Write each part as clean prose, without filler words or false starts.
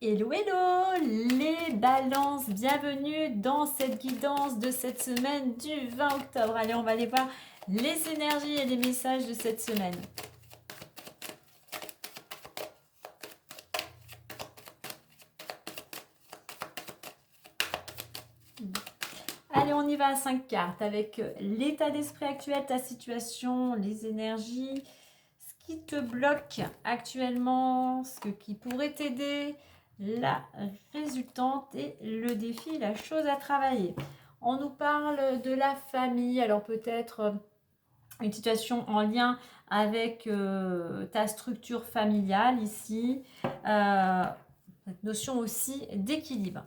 Hello, hello les balances, bienvenue dans cette guidance de cette semaine du 20 octobre. Allez, on va aller voir les énergies et les messages de cette semaine. Allez, on y va à 5 cartes avec l'état d'esprit actuel, ta situation, les énergies, ce qui te bloque actuellement, ce qui pourrait t'aider, la résultante et le défi, la chose à travailler. On nous parle de la famille, alors peut-être une situation en lien avec ta structure familiale ici, cette notion aussi d'équilibre.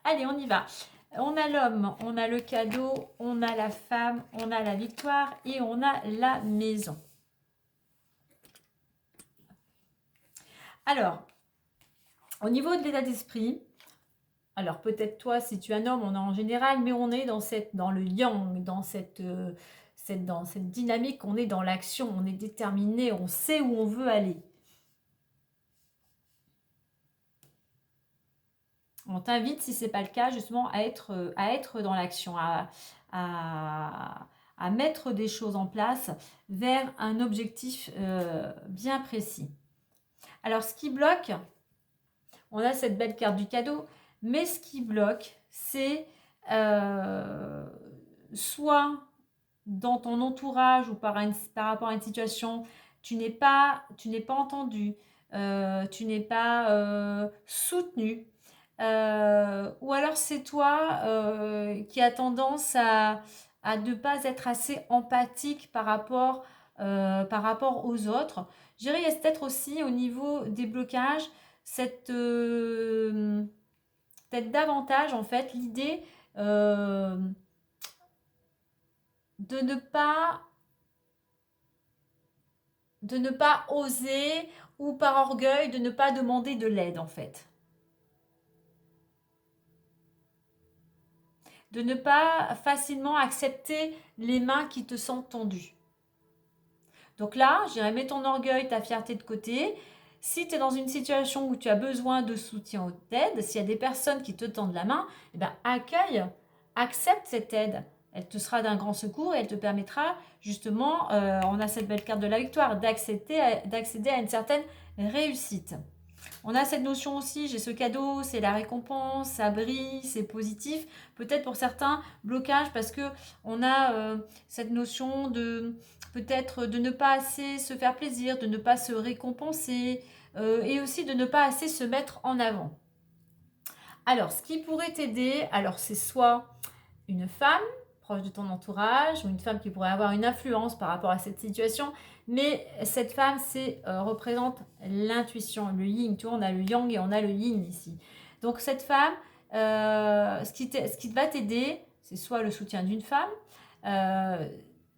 Allez, on y va. On a l'homme, on a le cadeau, on a la femme, on a la victoire et on a la maison. Alors, au niveau de l'état d'esprit, alors peut-être toi, si tu es un homme, on est en général, mais on est dans le yang, dans cette dynamique, on est dans l'action, on est déterminé, on sait où on veut aller. On t'invite, si ce n'est pas le cas, justement, à être dans l'action, à mettre des choses en place vers un objectif bien précis. Alors, ce qui bloque, on a cette belle carte du cadeau, mais ce qui bloque, c'est soit dans ton entourage ou par rapport à une situation, tu n'es pas entendu, tu n'es pas soutenu, ou alors c'est toi qui as tendance à ne pas être assez empathique par rapport aux autres. Je dirais, il y a peut-être aussi au niveau des blocages, peut-être davantage en fait l'idée de ne pas oser, ou par orgueil de ne pas demander de l'aide en fait. De ne pas facilement accepter les mains qui te sont tendues. Donc là, je dirais, mets ton orgueil, ta fierté de côté. Si tu es dans une situation où tu as besoin de soutien ou d'aide, s'il y a des personnes qui te tendent la main, eh bien, accueille, accepte cette aide. Elle te sera d'un grand secours et elle te permettra justement, on a cette belle carte de la victoire, d'accéder à une certaine réussite. On a cette notion aussi, j'ai ce cadeau, c'est la récompense, ça brille, c'est positif. Peut-être pour certains, blocage parce que on a cette notion de peut-être de ne pas assez se faire plaisir, de ne pas se récompenser et aussi de ne pas assez se mettre en avant. Alors, ce qui pourrait t'aider, alors c'est soit une femme proche de ton entourage ou une femme qui pourrait avoir une influence par rapport à cette situation, mais cette femme représente l'intuition, le yin. Tu vois, on a le yang et on a le yin ici. Donc cette femme, ce qui va t'aider, c'est soit le soutien d'une femme,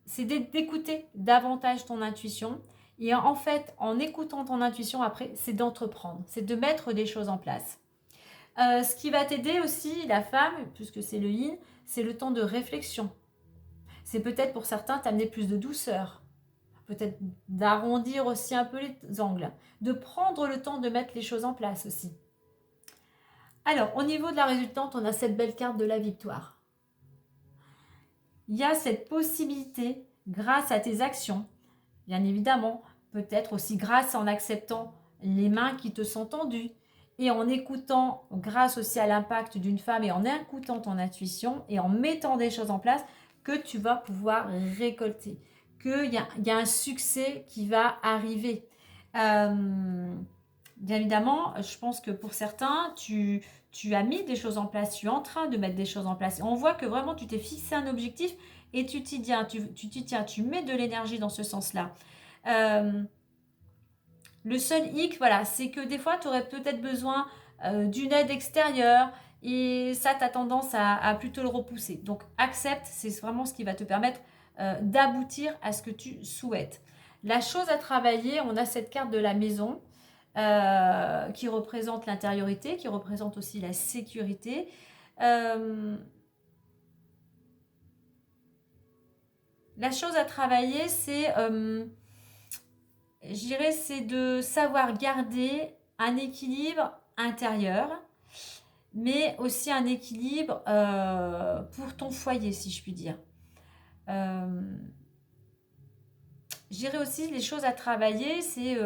c'est d'écouter davantage ton intuition. Et en fait, en écoutant ton intuition, après, c'est d'entreprendre, c'est de mettre des choses en place. Ce qui va t'aider aussi, la femme, puisque c'est le yin, c'est le temps de réflexion. C'est peut-être pour certains t'amener plus de douceur, peut-être d'arrondir aussi un peu les angles, de prendre le temps de mettre les choses en place aussi. Alors, au niveau de la résultante, on a cette belle carte de la victoire. Il y a cette possibilité, grâce à tes actions, bien évidemment, peut-être aussi grâce en acceptant les mains qui te sont tendues, et en écoutant, grâce aussi à l'impact d'une femme, et en écoutant ton intuition, et en mettant des choses en place, que tu vas pouvoir récolter, qu'il y a un succès qui va arriver. Bien évidemment, je pense que pour certains, tu as mis des choses en place, tu es en train de mettre des choses en place. Et on voit que vraiment, tu t'es fixé un objectif et tu t'y tiens, tu mets de l'énergie dans ce sens-là. Le seul hic, voilà, c'est que des fois, tu aurais peut-être besoin d'une aide extérieure et ça, tu as tendance à plutôt le repousser. Donc, accepte, c'est vraiment ce qui va te permettre d'aboutir à ce que tu souhaites. La chose à travailler, on a cette carte de la maison qui représente l'intériorité, qui représente aussi la sécurité. La chose à travailler, je dirais, c'est de savoir garder un équilibre intérieur, mais aussi un équilibre pour ton foyer, si je puis dire. J'irai aussi les choses à travailler, c'est,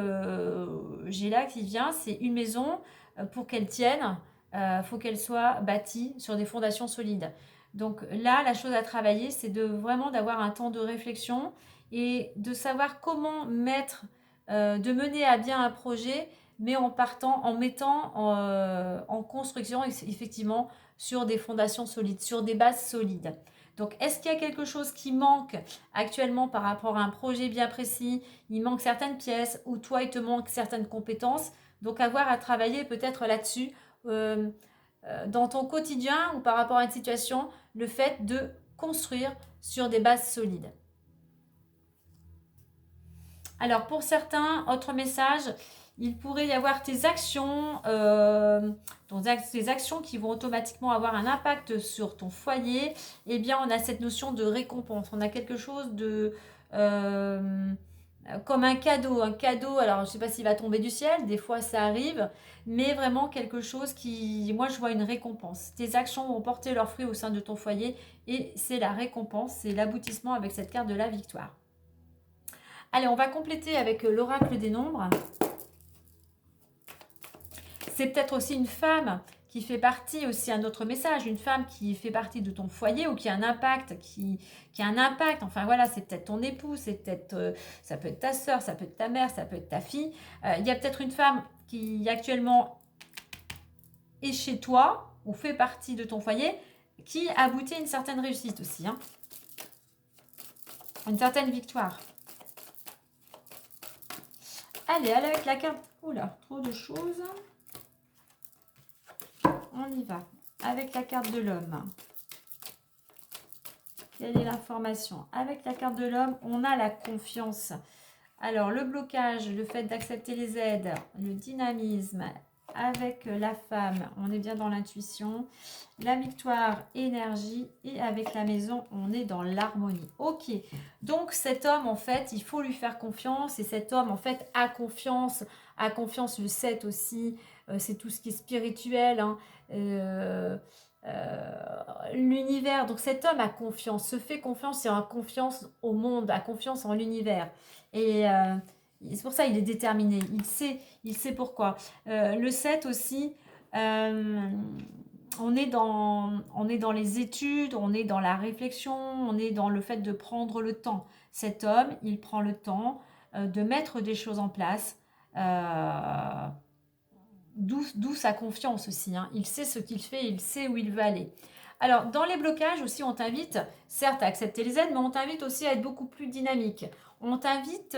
j'ai là qui vient, c'est une maison, pour qu'elle tienne, faut qu'elle soit bâtie sur des fondations solides. Donc là, la chose à travailler, c'est de vraiment d'avoir un temps de réflexion et de savoir comment mettre, de mener à bien un projet, mais en partant, en mettant en construction, effectivement, sur des fondations solides, sur des bases solides. Donc, est-ce qu'il y a quelque chose qui manque actuellement par rapport à un projet bien précis? Il manque certaines pièces ou toi, il te manque certaines compétences. Donc, avoir à travailler peut-être là-dessus euh, dans ton quotidien ou par rapport à une situation, le fait de construire sur des bases solides. Alors, pour certains, autre message, il pourrait y avoir tes actions, tes actions qui vont automatiquement avoir un impact sur ton foyer. Eh bien, on a cette notion de récompense. On a quelque chose de euh, comme un cadeau. Un cadeau, alors je ne sais pas s'il va tomber du ciel, des fois ça arrive, mais vraiment quelque chose qui, moi je vois une récompense. Tes actions vont porter leurs fruits au sein de ton foyer et c'est la récompense, c'est l'aboutissement avec cette carte de la victoire. Allez, on va compléter avec l'oracle des nombres. C'est peut-être aussi une femme qui fait partie, aussi un autre message, une femme qui fait partie de ton foyer ou qui a un impact, qui a un impact. Enfin voilà, c'est peut-être ton époux, c'est peut-être, ça peut être ta soeur, ça peut être ta mère, ça peut être ta fille. Il y a peut-être une femme qui actuellement est chez toi ou fait partie de ton foyer qui aboutit à une certaine réussite aussi, hein. Une certaine victoire. Allez, avec la carte. Oula, trop de choses. On y va. Avec la carte de l'homme. Quelle est l'information? Avec la carte de l'homme, on a la confiance. Alors, le blocage, le fait d'accepter les aides, le dynamisme. Avec la femme, on est bien dans l'intuition. La victoire, énergie. Et avec la maison, on est dans l'harmonie. Ok. Donc, cet homme, en fait, il faut lui faire confiance. Et cet homme, en fait, a confiance. A confiance, le 7 aussi. C'est tout ce qui est spirituel, hein. L'univers. Donc cet homme a confiance, se fait confiance et a confiance au monde, a confiance en l'univers. Et c'est pour ça qu'il est déterminé. Il sait pourquoi. Le 7 aussi, on est dans les études, on est dans la réflexion, on est dans le fait de prendre le temps. Cet homme, il prend le temps de mettre des choses en place. D'où sa confiance aussi, hein. Il sait ce qu'il fait, il sait où il veut aller. Alors, dans les blocages aussi, on t'invite, certes, à accepter les aides, mais on t'invite aussi à être beaucoup plus dynamique. On t'invite...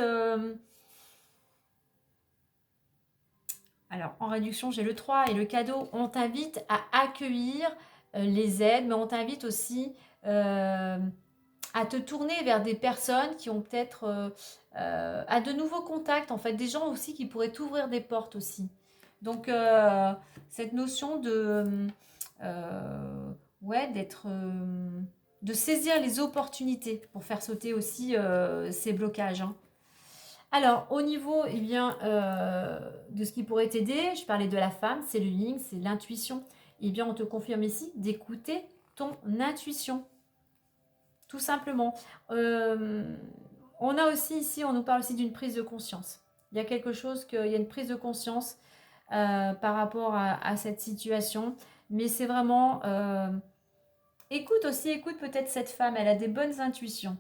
alors, en réduction, j'ai le 3 et le cadeau. On t'invite à accueillir les aides, mais on t'invite aussi à te tourner vers des personnes qui ont peut-être... à de nouveaux contacts, en fait. Des gens aussi qui pourraient t'ouvrir des portes aussi. Donc, cette notion de... ouais, d'être... de saisir les opportunités pour faire sauter aussi ces blocages, hein. Alors, au niveau eh bien, de ce qui pourrait t'aider, je parlais de la femme, c'est le yin, c'est l'intuition. Eh bien, on te confirme ici d'écouter ton intuition, tout simplement. On a aussi ici, on nous parle aussi d'une prise de conscience. Il y a quelque chose, il y a une prise de conscience par rapport à cette situation. Mais c'est vraiment... écoute peut-être cette femme, elle a des bonnes intuitions.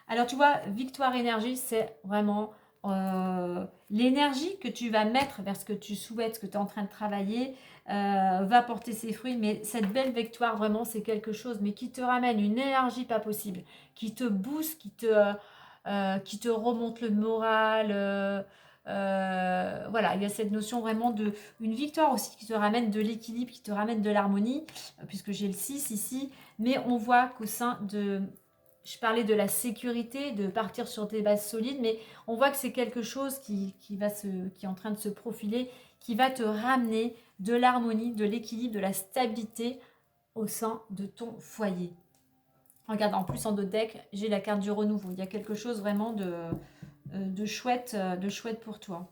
Alors tu vois, victoire énergie, c'est vraiment l'énergie que tu vas mettre vers ce que tu souhaites, ce que tu es en train de travailler, va porter ses fruits. Mais cette belle victoire, vraiment, c'est quelque chose, mais qui te ramène une énergie pas possible, qui te booste, qui te remonte le moral. Voilà, il y a cette notion vraiment de une victoire aussi qui te ramène de l'équilibre, qui te ramène de l'harmonie, puisque j'ai le 6 ici. Mais on voit qu'au sein de... Je parlais de la sécurité, de partir sur des bases solides, mais on voit que c'est quelque chose qui est en train de se profiler, qui va te ramener de l'harmonie, de l'équilibre, de la stabilité au sein de ton foyer. Regarde, en plus en dos de deck, j'ai la carte du renouveau. Il y a quelque chose vraiment de chouette pour toi.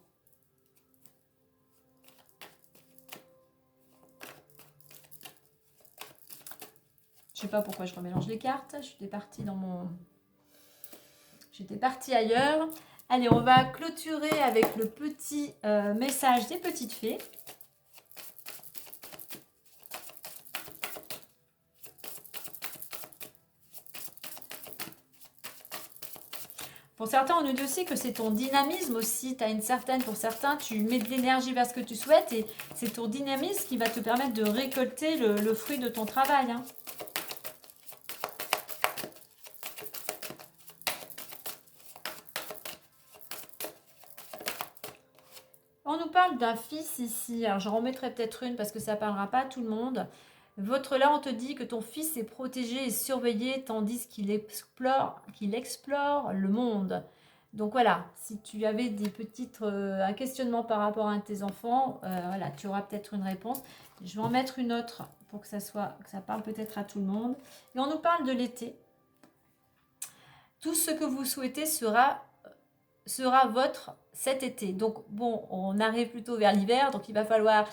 Je sais pas pourquoi je remélange les cartes. J'étais partie ailleurs. Allez, on va clôturer avec le petit message des petites fées. Pour certains, on nous dit aussi que c'est ton dynamisme aussi. Pour certains, tu mets de l'énergie vers ce que tu souhaites et c'est ton dynamisme qui va te permettre de récolter le fruit de ton travail. Hein. On nous parle d'un fils ici. Alors, j'en remettrai peut-être une parce que ça ne parlera pas à tout le monde. Là, on te dit que ton fils est protégé et surveillé tandis qu'il explore le monde. Donc voilà, si tu avais un questionnement par rapport à tes enfants, voilà, tu auras peut-être une réponse. Je vais en mettre une autre pour que ça parle peut-être à tout le monde. Et on nous parle de l'été. Tout ce que vous souhaitez sera votre cet été. Donc bon, on arrive plutôt vers l'hiver, donc il va falloir...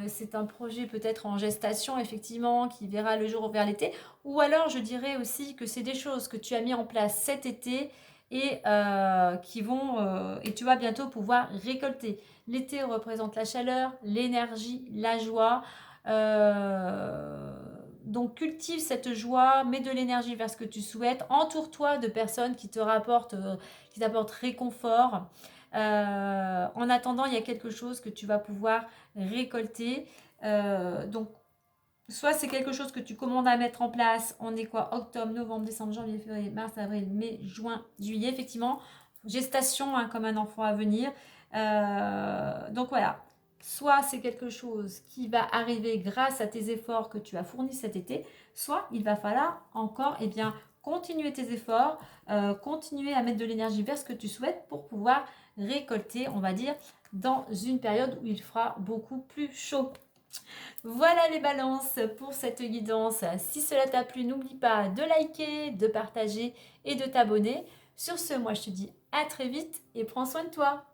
c'est un projet peut-être en gestation, effectivement, qui verra le jour vers l'été. Ou alors, je dirais aussi que c'est des choses que tu as mis en place cet été et et tu vas bientôt pouvoir récolter. L'été représente la chaleur, l'énergie, la joie. Donc cultive cette joie, mets de l'énergie vers ce que tu souhaites, entoure-toi de personnes qui t'apportent réconfort. En attendant, il y a quelque chose que tu vas pouvoir récolter. Donc, soit c'est quelque chose que tu commandes à mettre en place. On est quoi? Octobre, novembre, décembre, janvier, février, mars, avril, mai, juin, juillet. Effectivement, gestation hein, comme un enfant à venir. Donc voilà. Soit c'est quelque chose qui va arriver grâce à tes efforts que tu as fournis cet été, soit il va falloir encore continuer tes efforts, continuer à mettre de l'énergie vers ce que tu souhaites pour pouvoir récolter, on va dire, dans une période où il fera beaucoup plus chaud. Voilà les balances pour cette guidance. Si cela t'a plu, n'oublie pas de liker, de partager et de t'abonner. Sur ce, moi je te dis à très vite et prends soin de toi.